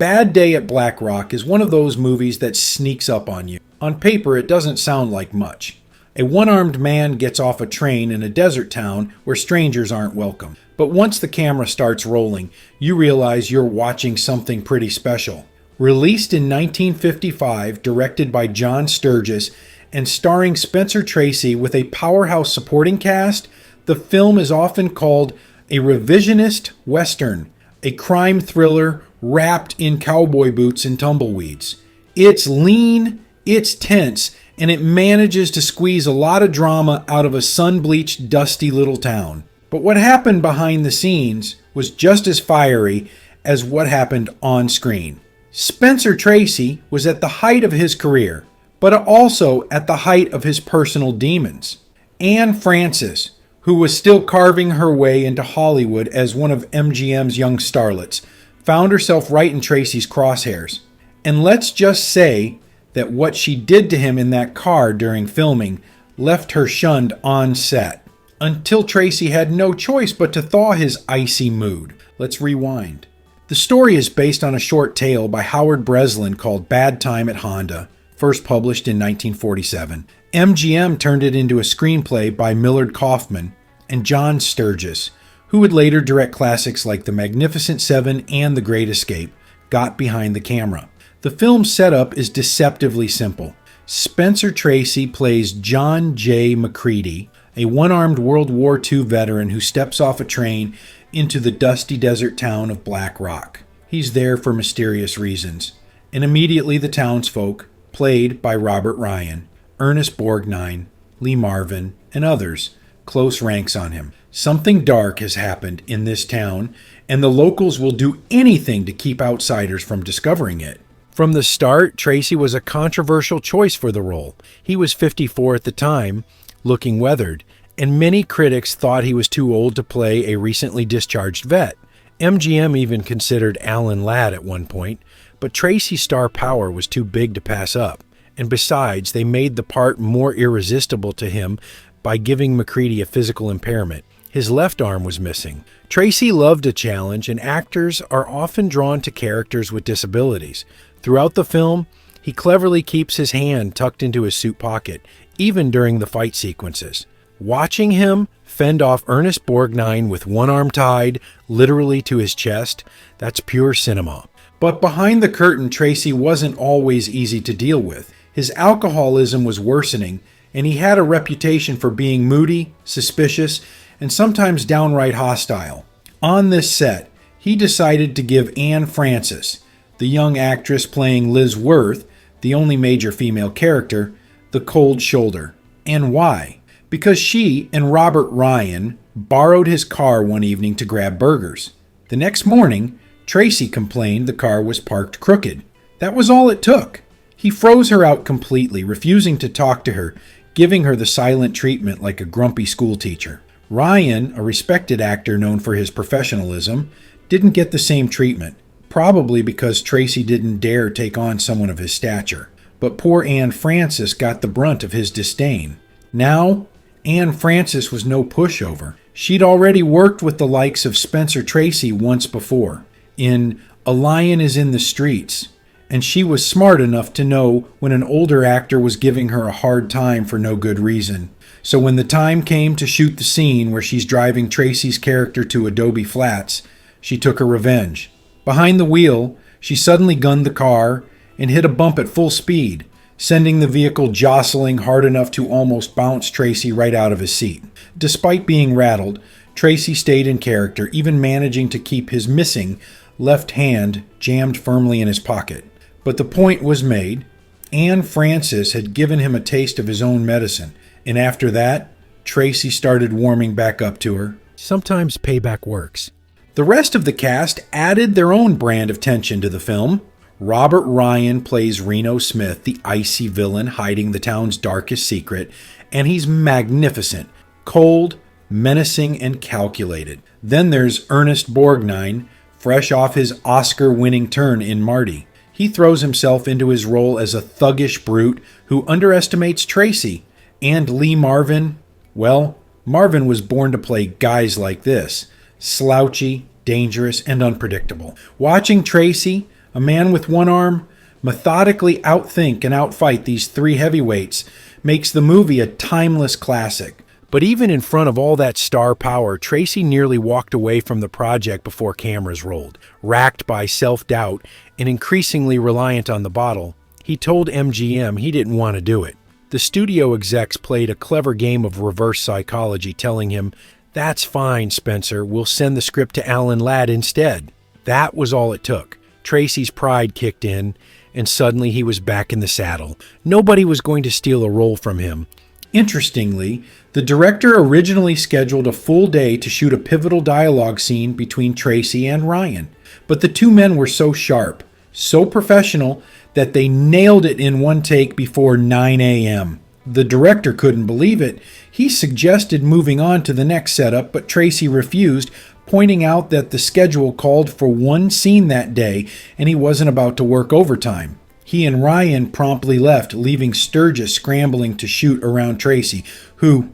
Bad Day at Black Rock is one of those movies that sneaks up on you. On paper, it doesn't sound like much. A one-armed man gets off a train in a desert town where strangers aren't welcome. But once the camera starts rolling, you realize you're watching something pretty special. Released in 1955, directed by John Sturges, and starring Spencer Tracy with a powerhouse supporting cast, the film is often called a revisionist western, a crime thriller wrapped in cowboy boots and tumbleweeds. It's lean, it's tense, and it manages to squeeze a lot of drama out of a sun-bleached, dusty little town. But what happened behind the scenes was just as fiery as what happened on screen. Spencer Tracy was at the height of his career, but also at the height of his personal demons. Anne Francis, who was still carving her way into Hollywood as one of MGM's young starlets, found herself right in Tracy's crosshairs. And let's just say that what she did to him in that car during filming left her shunned on set, until Tracy had no choice but to thaw his icy mood. Let's rewind. The story is based on a short tale by Howard Breslin called Bad Time at Honda, first published in 1947. MGM turned it into a screenplay by Millard Kaufman and John Sturges, who would later direct classics like The Magnificent Seven and The Great Escape, got behind the camera. The film's setup is deceptively simple. Spencer Tracy plays John J. McCready, a one-armed World War II veteran who steps off a train into the dusty desert town of Black Rock. He's there for mysterious reasons. And immediately the townsfolk, played by Robert Ryan, Ernest Borgnine, Lee Marvin, and others, close ranks on him. Something dark has happened in this town, and the locals will do anything to keep outsiders from discovering it. From the start, Tracy was a controversial choice for the role. He was 54 at the time, looking weathered, and many critics thought he was too old to play a recently discharged vet. MGM even considered Alan Ladd at one point, but Tracy's star power was too big to pass up. And besides, they made the part more irresistible to him by giving McCready a physical impairment. His left arm was missing. Tracy loved a challenge, and actors are often drawn to characters with disabilities. Throughout the film, he cleverly keeps his hand tucked into his suit pocket, even during the fight sequences. Watching him fend off Ernest Borgnine with one arm tied literally to his chest, that's pure cinema. But behind the curtain, Tracy wasn't always easy to deal with. His alcoholism was worsening, and he had a reputation for being moody, suspicious, and sometimes downright hostile. On this set, he decided to give Anne Francis, the young actress playing Liz Worth, the only major female character, the cold shoulder. And why? Because she and Robert Ryan borrowed his car one evening to grab burgers. The next morning, Tracy complained the car was parked crooked. That was all it took. He froze her out completely, refusing to talk to her, giving her the silent treatment like a grumpy schoolteacher. Ryan, a respected actor known for his professionalism, didn't get the same treatment, probably because Tracy didn't dare take on someone of his stature. But poor Anne Francis got the brunt of his disdain. Now, Anne Francis was no pushover. She'd already worked with the likes of Spencer Tracy once before, in A Lion is in the Streets, and she was smart enough to know when an older actor was giving her a hard time for no good reason. So when the time came to shoot the scene where she's driving Tracy's character to Adobe Flats, she took her revenge. Behind the wheel, she suddenly gunned the car and hit a bump at full speed, sending the vehicle jostling hard enough to almost bounce Tracy right out of his seat. Despite being rattled, Tracy stayed in character, even managing to keep his missing left hand jammed firmly in his pocket. But the point was made. Anne Francis had given him a taste of his own medicine, and after that, Tracy started warming back up to her. Sometimes payback works. The rest of the cast added their own brand of tension to the film. Robert Ryan plays Reno Smith, the icy villain hiding the town's darkest secret, and he's magnificent, cold, menacing, and calculated. Then there's Ernest Borgnine, fresh off his Oscar-winning turn in Marty. He throws himself into his role as a thuggish brute who underestimates Tracy. And Lee Marvin, well, Marvin was born to play guys like this, slouchy, dangerous, and unpredictable. Watching Tracy, A man with one arm methodically outthink and outfight these three heavyweights makes the movie a timeless classic. But even in front of all that star power, Tracy nearly walked away from the project before cameras rolled. Racked by self-doubt and increasingly reliant on the bottle, he told MGM he didn't want to do it. The studio execs played a clever game of reverse psychology, telling him, "That's fine, Spencer, we'll send the script to Alan Ladd instead." That was all it took. Tracy's pride kicked in, and suddenly he was back in the saddle. Nobody was going to steal a role from him. Interestingly, the director originally scheduled a full day to shoot a pivotal dialogue scene between Tracy and Ryan. But the two men were so sharp, so professional, that they nailed it in one take before 9 a.m. The director couldn't believe it. He suggested moving on to the next setup, but Tracy refused, pointing out that the schedule called for one scene that day and he wasn't about to work overtime. He and Ryan promptly left, leaving Sturgis scrambling to shoot around Tracy, who,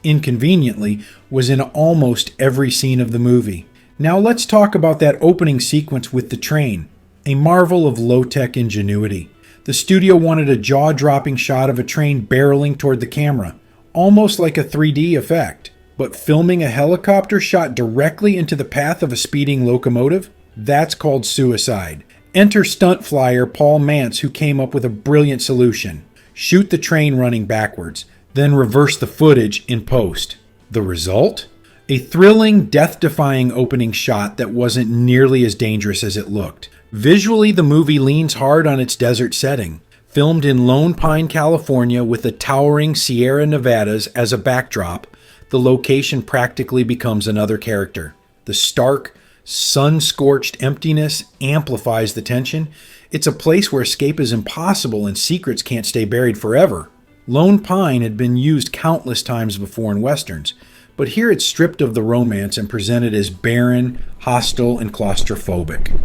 inconveniently, was in almost every scene of the movie. Now let's talk about that opening sequence with the train, a marvel of low-tech ingenuity. The studio wanted a jaw-dropping shot of a train barreling toward the camera, almost like a 3D effect. But filming a helicopter shot directly into the path of a speeding locomotive? That's called suicide. Enter stunt flyer Paul Mantz, who came up with a brilliant solution. Shoot the train running backwards, then reverse the footage in post. The result? A thrilling, death-defying opening shot that wasn't nearly as dangerous as it looked. Visually, the movie leans hard on its desert setting. Filmed in Lone Pine, California, with the towering Sierra Nevadas as a backdrop, the location practically becomes another character. The stark, sun-scorched emptiness amplifies the tension. It's a place where escape is impossible and secrets can't stay buried forever. Lone Pine had been used countless times before in westerns, but here it's stripped of the romance and presented as barren, hostile, and claustrophobic.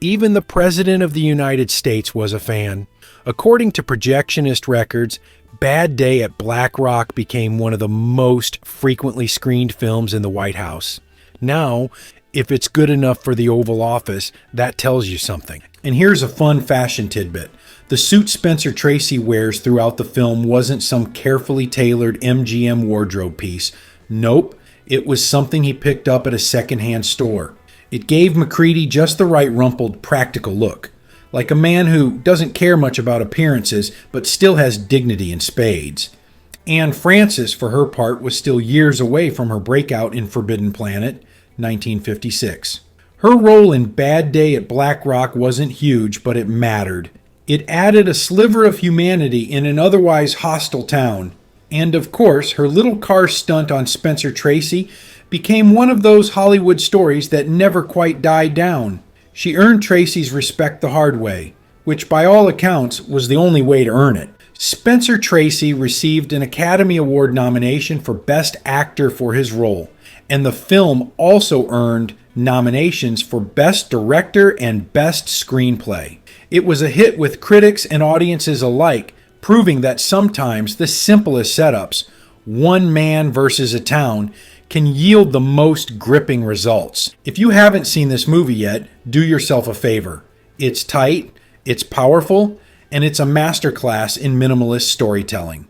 Even the President of the United States was a fan. According to projectionist records, Bad Day at Black Rock became one of the most frequently screened films in the White House. Now, if it's good enough for the Oval Office, that tells you something. And here's a fun fashion tidbit. The suit Spencer Tracy wears throughout the film wasn't some carefully tailored MGM wardrobe piece. Nope, it was something he picked up at a secondhand store. It gave MacReady just the right rumpled, practical look. Like a man who doesn't care much about appearances, but still has dignity in spades. Anne Francis, for her part, was still years away from her breakout in Forbidden Planet, 1956. Her role in Bad Day at Black Rock wasn't huge, but it mattered. It added a sliver of humanity in an otherwise hostile town. And of course, her little car stunt on Spencer Tracy became one of those Hollywood stories that never quite died down. She earned Tracy's respect the hard way, which by all accounts was the only way to earn it. Spencer Tracy received an Academy Award nomination for Best Actor for his role, and the film also earned nominations for Best Director and Best Screenplay. It was a hit with critics and audiences alike, proving that sometimes the simplest setups, one man versus a town, can yield the most gripping results. If you haven't seen this movie yet, do yourself a favor. It's tight, it's powerful, and it's a masterclass in minimalist storytelling.